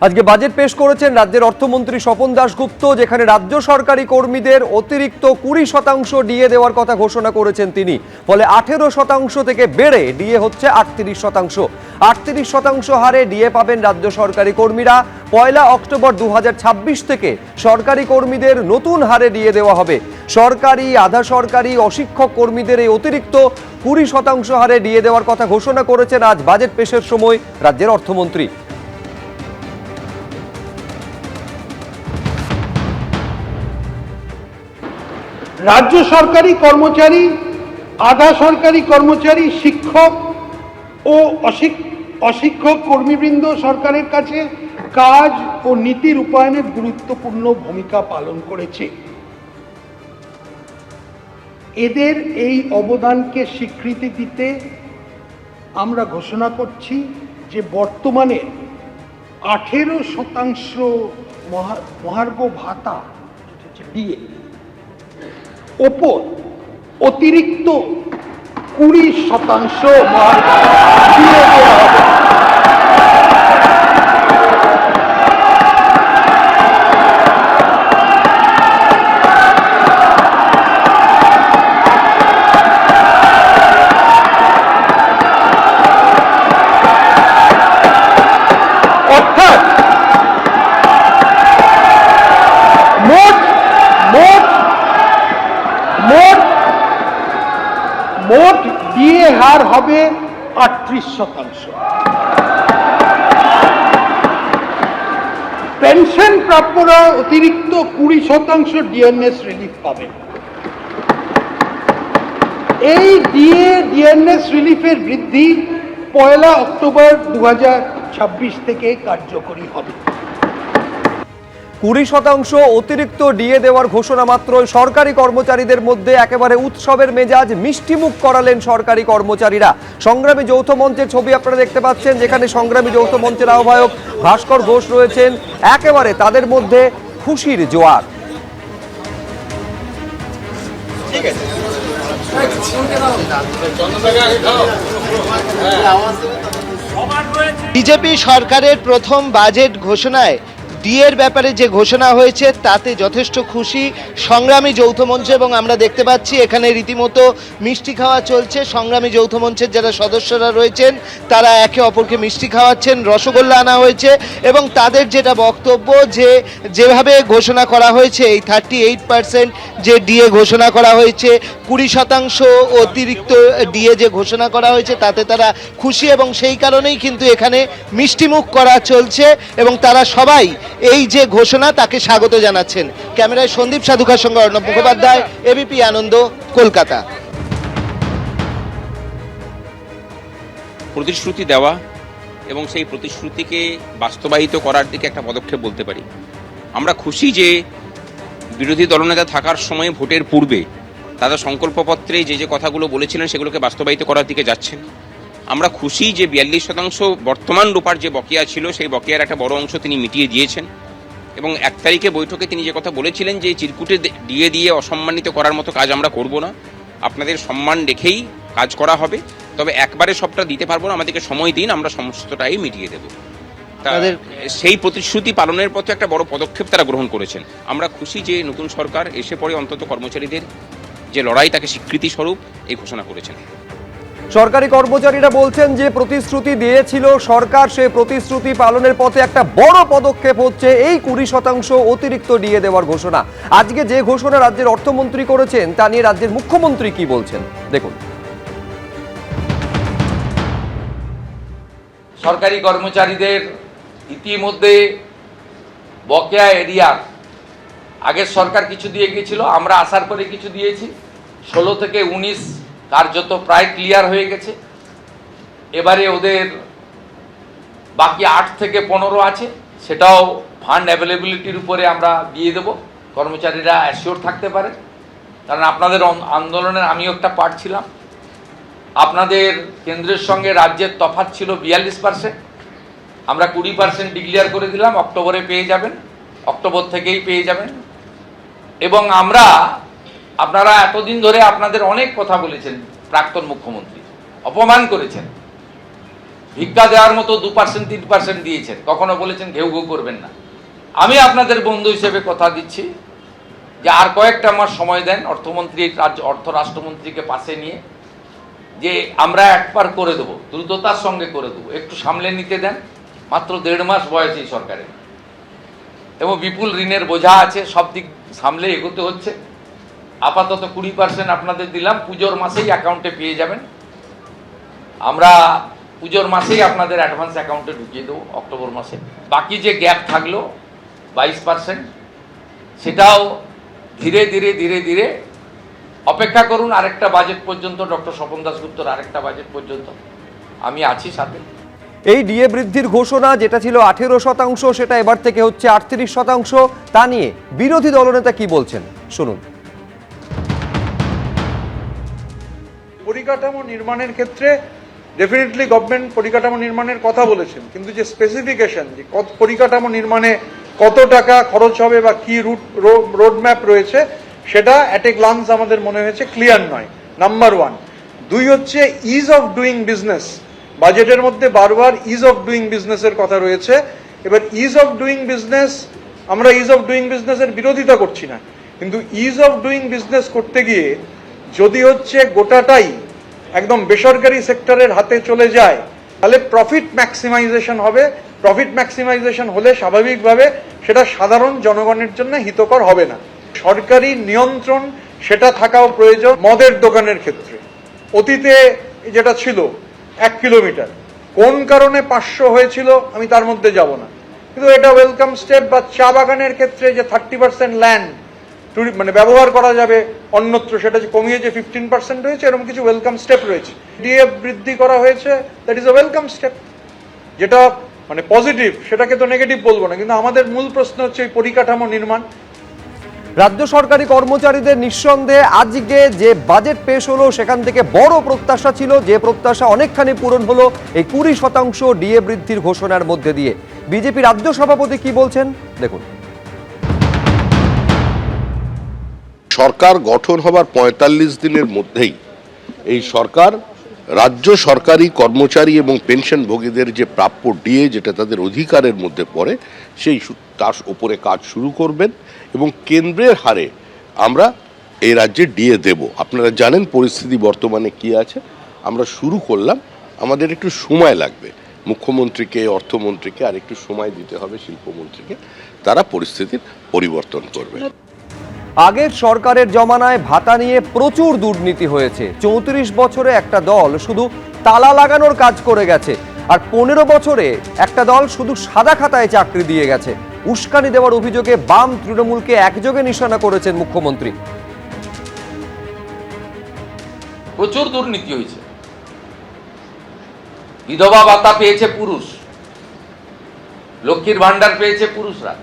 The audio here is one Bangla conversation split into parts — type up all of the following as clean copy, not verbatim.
আজকে বাজেট পেশ করেছেন রাজ্যের অর্থমন্ত্রী স্বপন দাশগুপ্ত, যেখানে রাজ্য সরকারি কর্মীদের অতিরিক্ত 20% ডিএ দেওয়ার কথা ঘোষণা করেছেন তিনি। ফলে 18% থেকে বেড়ে ডিএ হচ্ছে 38%। 38% হারে ডিএ পাবেন রাজ্য সরকারি কর্মীরা। 1 অক্টোবর 2026 থেকে সরকারি কর্মীদের নতুন হারে ডিএ দেওয়া হবে। সরকারি, আধা সরকারি, অশিক্ষক কর্মীদের এই অতিরিক্ত 20% হারে ডিএ দেওয়ার কথা ঘোষণা করেছেন আজ বাজেট পেশের সময় রাজ্যের অর্থমন্ত্রী। রাজ্য সরকারি কর্মচারী, আধা সরকারি কর্মচারী, শিক্ষক ও অশিক্ষক কর্মীবৃন্দ সরকারের কাছে কাজ ও নীতি রূপায়ণের গুরুত্বপূর্ণ ভূমিকা পালন করেছে। এদের এই অবদানকে স্বীকৃতি দিতে আমরা ঘোষণা করছি যে বর্তমানে 18% মহার্ঘ ভাতা দিয়ে ওপর অতিরিক্ত 20% মহার্ঘ দিয়ে দেওয়া হবে। অর্থাৎ মোট ডিএ হার হবে 38%। পেনশন প্রাপ্যরা অতিরিক্ত 20% ডিএনএস রিলিফ পাবেন। এই ডিএনএস রিলিফের বৃদ্ধি 1 অক্টোবর 2026 থেকে কার্যকরী হবে। 20% অতিরিক্ত ডিএ দেওয়ার ঘোষণা মাত্রই সরকারি কর্মচারীদের মধ্যে একেবারে উৎসবের মেজাজ মিষ্টিমুখ করালেন সরকারি কর্মচারীরা। সংগ্রামী যৌথ মঞ্চের ছবি আপনারা দেখতে পাচ্ছেন, যেখানে সংগ্রামী যৌথ মঞ্চের আহ্বায়ক ভাস্কর ঘোষ রয়েছেন। একেবারে তাদের মধ্যে খুশির জোয়ার। বিজেপি সরকারের প্রথম বাজেট ঘোষণায় ডিএর ব্যাপারে যে ঘোষণা হয়েছে তাতে যথেষ্ট খুশি সংগ্রামী যৌথ মঞ্চ, এবং আমরা দেখতে পাচ্ছি এখানে রীতিমতো মিষ্টি খাওয়া চলছে। সংগ্রামী যৌথ মঞ্চের যারা সদস্যরা রয়েছেন তারা একে অপরকে মিষ্টি খাওয়াচ্ছেন, রসগোল্লা আনা হয়েছে, এবং তাদের যেটা বক্তব্য যে যেভাবে ঘোষণা করা হয়েছে এই 38% যে ডিএ ঘোষণা করা হয়েছে, 20% অতিরিক্ত ডিএ যে ঘোষণা করা হয়েছে তাতে তারা খুশি, এবং সেই কারণেই কিন্তু এখানে মিষ্টিমুখ করা চলছে এবং তারা সবাই এই যে ঘোষণা তাকে স্বাগত জানাচ্ছেন। ক্যামেরায় সন্দীপ সাধুকার সঙ্গে অর্ণব মুখোপাধ্যায়, এবিপি আনন্দ, কলকাতা। প্রতিশ্রুতি দেওয়া এবং সেই প্রতিশ্রুতিকে বাস্তবায়িত করার দিকে একটা পদক্ষেপ বলতে পারি। আমরা খুশি যে বিরোধী দলনেতা থাকার সময় ভোটের পূর্বে তারা সংকল্পপত্রে যে যে কথাগুলো বলেছিলেন সেগুলোকে বাস্তবায়িত করার দিকে যাচ্ছেন। আমরা খুশি যে 42% বর্তমান রূপার যে বকেয়া ছিল সেই বকেয়ার একটা বড় অংশ তিনি মিটিয়ে দিয়েছেন, এবং 1 তারিখে বৈঠকে তিনি যে কথা বলেছিলেন যে চিরকুটে ডিএ দিয়ে অসম্মানিত করার মতো কাজ আমরা করব না, আপনাদের সম্মান রেখেই কাজ করা হবে, তবে একবারে সবটা দিতে পারবো না, আমাদেরকে সময় দিন, আমরা সমস্তটাই মিটিয়ে দেব। তাদের সেই প্রতিশ্রুতি পালনের পথে একটা বড় পদক্ষেপ তারা গ্রহণ করেছেন। আমরা খুশি যে নতুন সরকার এসে পরে অন্তত কর্মচারীদের যে লড়াই তাকে স্বীকৃতি স্বরূপ এই ঘোষণা করেছেন। সরকারি কর্মচারীরা বলছেন যে প্রতিশ্রুতি দিয়েছিল সরকার, সেই প্রতিশ্রুতি পালনের পথে একটা বড় পদক্ষেপ হচ্ছে এই 20% অতিরিক্ত ডিএ দেওয়ার ঘোষণা। আজকে যে ঘোষণা রাজ্যের অর্থমন্ত্রী করেছেন তা নিয়ে রাজ্যের মুখ্যমন্ত্রী কি বলছেন দেখুন। সরকারি কর্মচারীদের ইতিমধ্যে বকেয়া এরিয়ার আগের সরকার কিছু দিয়ে গিয়েছিল, আমরা আসার পরে কিছু দিয়েছি। 16 থেকে 19 কার্যত প্রায় ক্লিয়ার হয়ে গেছে। এবারে ওদের বাকি 8 থেকে 15 আছে, সেটাও ফান্ড অ্যাভেলেবিলিটির উপরে আমরা দিয়ে দেব, কর্মচারীরা অ্যাসিওর থাকতে পারে। কারণ আপনাদের আন্দোলনের আমিও একটা পার্ট ছিলাম। আপনাদের কেন্দ্রের সঙ্গে রাজ্যের তফাৎ ছিল 42%, আমরা 20% ডিক্লেয়ার করে দিলাম, অক্টোবরে পেয়ে যাবেন, অক্টোবর থেকেই পেয়ে যাবেন। এবং আপনারা এতদিন ধরে আপনাদের অনেক কথা বলেছেন, প্রাক্তন মুখ্যমন্ত্রী অপমান করেছেন, ভিক্ষা দেওয়ার মতো 2% 3% দিয়েছেন, কখনো বলেছেন ঘেউ ঘেউ করবেন না। আমি আপনাদের বন্ধু হিসেবে কথা দিচ্ছি যে আর কয়েকটা মাস সময় দেন, অর্থমন্ত্রী অর্থ রাষ্ট্রমন্ত্রীকে পাশে নিয়ে, যে আমরা একবার করে দেবো, দ্রুততার সঙ্গে করে দেবো, একটু সামলে নিতে দেন। মাত্র 1.5 মাস বয়স এই সরকারের, এবং বিপুল ঋণের বোঝা আছে, সব দিক সামলে এগোতে হচ্ছে। আপাতত 20% আপনাদের দিলাম, পুজোর মাসেই অ্যাকাউন্টে পেয়ে যাবেন। আমরা পুজোর মাসেই আপনাদের অ্যাডভান্স অ্যাকাউন্টে ঢুকিয়ে দেবো, অক্টোবর মাসে। বাকি যে গ্যাপ থাকলো 22%, সেটাও ধীরে ধীরে ধীরে ধীরে অপেক্ষা করুন আরেকটা বাজেট পর্যন্ত, ডক্টর স্বপন দাশগুপ্তর আরেকটা বাজেট পর্যন্ত আমি আছি সাথে। এই ডিএ বৃদ্ধির ঘোষণা যেটা ছিল 18%, সেটা এবার থেকে হচ্ছে 38%। তা নিয়ে বিরোধী দলনেতা কি বলছেন শুনুন। পরিকাঠামো নির্মাণের ক্ষেত্রে ডেফিনেটলি গভর্নমেন্ট পরিকাঠামো নির্মাণের কথা বলেছেন, কিন্তু যে স্পেসিফিকেশন, যে পরিকাঠামো নির্মাণে কত টাকা খরচ হবে বা কি রোড ম্যাপ রয়েছে, সেটা অ্যাট এ গ্লান্স আমাদের মনে হয়েছে ক্লিয়ার নয়, নাম্বার 1। 2 হচ্ছে ইজ অফ ডুইং বিজনেস। বাজেটের মধ্যে বারবার ইজ অফ ডুইং বিজনেসের কথা রয়েছে। এবার ইজ অফ ডুইং বিজনেস, আমরা ইজ অফ ডুইং বিজনেসের বিরোধিতা করছি না, কিন্তু ইজ অফ ডুইং বিজনেস করতে গিয়ে যদি হচ্ছে গোটাটাই একদম বেসরকারি সেক্টরের হাতে চলে যায়, তাহলে প্রফিট ম্যাক্সিমাইজেশন হবে। প্রফিট ম্যাক্সিমাইজেশন হলে স্বাভাবিকভাবে সেটা সাধারণ জনগণের জন্য হিতকর হবে না। সরকারি নিয়ন্ত্রণ সেটা থাকাও প্রয়োজন। মদের দোকানের ক্ষেত্রে অতীতে যেটা ছিল 1 কিলোমিটার, কোন কারণে 500 হয়েছিল আমি তার মধ্যে যাব না, কিন্তু এটা ওয়েলকাম স্টেপ। বা চা বাগানের ক্ষেত্রে যে 30% ল্যান্ড মানে ব্যবহার করা যাবে অন্যত্র, সেটা যে কমিয়ে যে 15% হয়েছে, এরকম কিছু ওয়েলকাম স্টেপ রয়েছে। ডিএ বৃদ্ধি করা হয়েছে, that is a welcome step, যেটা মানে পজিটিভ, সেটাকে তো নেগেটিভ বলবো না। কিন্তু আমাদের মূল প্রশ্ন হচ্ছে এই পরিকাঠামো নির্মাণ। রাজ্য সরকারি কর্মচারীদের নিঃসন্দেহে আজকে যে বাজেট পেশ হলো, সেখান থেকে বড় প্রত্যাশা ছিল, যে প্রত্যাশা অনেকখানি পূরণ হলো এই 20% ডিএ বৃদ্ধির ঘোষণার মধ্যে দিয়ে। বিজেপি রাজ্য সভাপতি কি বলছেন দেখুন। সরকার গঠন হবার 45 দিনের মধ্যেই এই সরকার রাজ্য সরকারি কর্মচারী এবং পেনশনভোগীদের যে প্রাপ্য ডিএ, যেটা তাদের অধিকারের মধ্যে পড়ে, সেই তার উপরে কাজ শুরু করবেন এবং কেন্দ্রের হারে আমরা এই রাজ্যে ডিএ দেব। আপনারা জানেন পরিস্থিতি বর্তমানে কি আছে। আমরা শুরু করলাম, আমাদের একটু সময় লাগবে, মুখ্যমন্ত্রীকে, অর্থমন্ত্রীকে আর একটু সময় দিতে হবে, শিল্পমন্ত্রীকে, তারা পরিস্থিতির পরিবর্তন করবে। আগের সরকারের জমানায় ভাতা নিয়ে প্রচুর দুর্নীতি হয়েছে। 34 বছরে একটা দল শুধু তালা লাগানোর কাজ করে গেছে, আর 15 বছরে একটা দল শুধু সাদা খাতায় চাকরি দিয়ে গেছে। উস্কানি দেওয়ার অভিযোগে বাম তৃণমূলকে একযোগে নিশানা করেছেন মুখ্যমন্ত্রী। প্রচুর দুর্নীতি হয়েছে। বিধবা ভাতা পেয়েছে পুরুষ, লক্ষ্মীর ভান্ডার পেয়েছে পুরুষরা।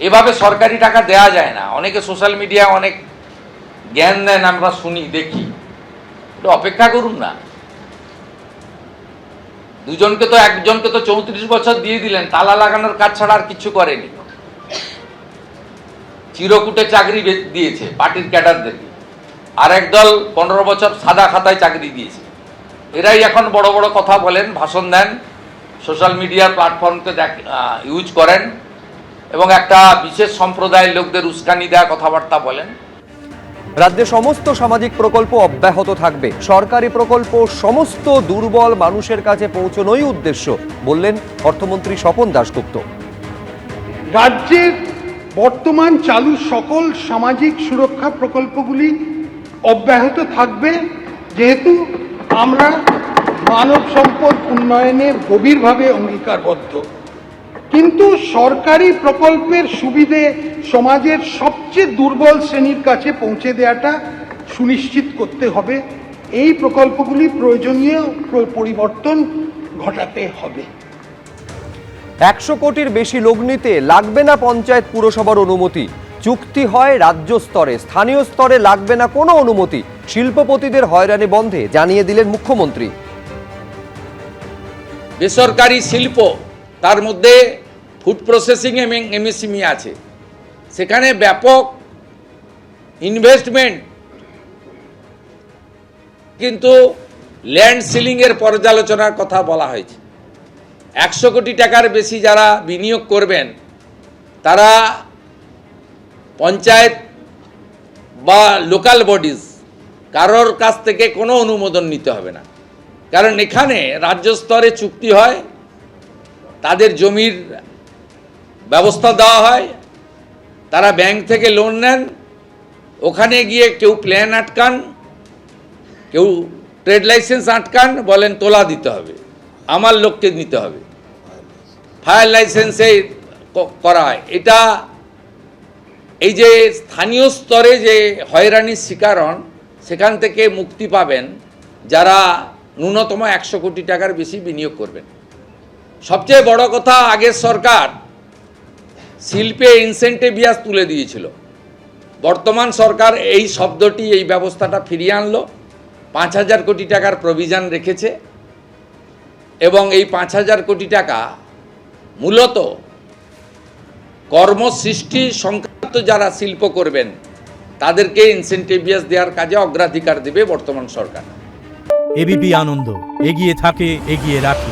এভাবে সরকারি টাকা দেয়া যায় না। অনেকে সোশ্যাল মিডিয়া অনেক জ্ঞান দেন, আমরা শুনি দেখি, একটু অপেক্ষা করুন না। একজনকে তো 34 বছর দিয়ে দিলেন, তালা লাগানোর কাজ ছাড়া আর কিছু করেনি। চিরকুটে চাকরি দিয়েছে পার্টির ক্যাডারদেরকে, আর একদল 15 বছর সাদা খাতায় চাকরি দিয়েছে। এরাই এখন বড় বড় কথা বলেন, ভাষণ দেন, সোশ্যাল মিডিয়ার প্ল্যাটফর্মকে ইউজ করেন এবং একটা বিশেষ সম্প্রদায়ের লোকদের উস্কানি দেওয়া কথাবার্তা বলেন। রাজ্যে সমস্ত সামাজিক প্রকল্প অব্যাহত থাকবে। সরকারি প্রকল্প সমস্ত দুর্বল মানুষের কাছে পৌঁছানোই উদ্দেশ্য, বললেন অর্থমন্ত্রী স্বপন দাশগুপ্ত। রাজ্যের বর্তমান চালু সকল সামাজিক সুরক্ষা প্রকল্পগুলি অব্যাহত থাকবে, যেহেতু আমরা মানব সম্পদ উন্নয়নে গভীরভাবে অঙ্গীকারবদ্ধ। কিন্তু সরকারি প্রকল্পের সুবিধে সমাজের সবচেয়ে দুর্বল শ্রেণীর কাছে পৌঁছে দেওয়াটা সুনিশ্চিত করতে হবে। এই প্রকল্পগুলি প্রয়োজনীয় পরিবর্তন ঘটাতে হবে। 100 কোটির বেশি লগ্নিতে লাগবে না পঞ্চায়েত পুরসভার অনুমতি। চুক্তি হয় রাজ্য স্তরে, স্থানীয় স্তরে লাগবে না কোনো অনুমতি। শিল্পপতিদের হয়রানি বন্ধে জানিয়ে দিলেন মুখ্যমন্ত্রী। বেসরকারি শিল্প, তার মধ্যে ফুড প্রসেসিং এবং এমএসএমই আছে, সেখানে ব্যাপক ইনভেস্টমেন্ট কিন্তু ল্যান্ড সিলিংয়ের পর্যালোচনার কথা বলা হয়েছে। 100 কোটি টাকার বেশি যারা বিনিয়োগ করবেন তারা পঞ্চায়েত বা লোকাল বডিজ কারোর কাছ থেকে কোনো অনুমোদন নিতে হবে না, কারণ এখানে রাজ্য স্তরে চুক্তি হয়, তাদের জমির ব্যবস্থা দেওয়া হয়, তারা ব্যাংক থেকে লোন নেন, ওখানে গিয়ে কেউ প্ল্যান আটকান, কেউ ট্রেড লাইসেন্স আটকান, বলেন তোলা দিতে হবে, আমার লোককে নিতে হবে, ফায়ার লাইসেন্সে করা হয়। এটা এই যে স্থানীয় স্তরে যে হয়রানির শিকার হন সেখান থেকে মুক্তি পাবেন যারা ন্যূনতম 100 কোটি টাকার বেশি বিনিয়োগ করবেন। সবচেয়ে বড় কথা, আগের সরকার শিল্পে ইনসেন্টিভিয়াস তুলে দিয়েছিল, বর্তমান সরকার এই শব্দটি, এই ব্যবস্থাটা ফিরিয়ে আনলো, 5,000 কোটি টাকার প্রভিশন রেখেছে এবং এই 5,000 কোটি টাকা মূলত কর্মসৃষ্টি সংক্রান্ত যারা শিল্প করবেন তাদেরকে ইনসেন্টিভিয়াস দেওয়ার কাজে অগ্রাধিকার দেবে বর্তমান সরকার। এবিপি আনন্দ, এগিয়ে থাকে, এগিয়ে রাখে।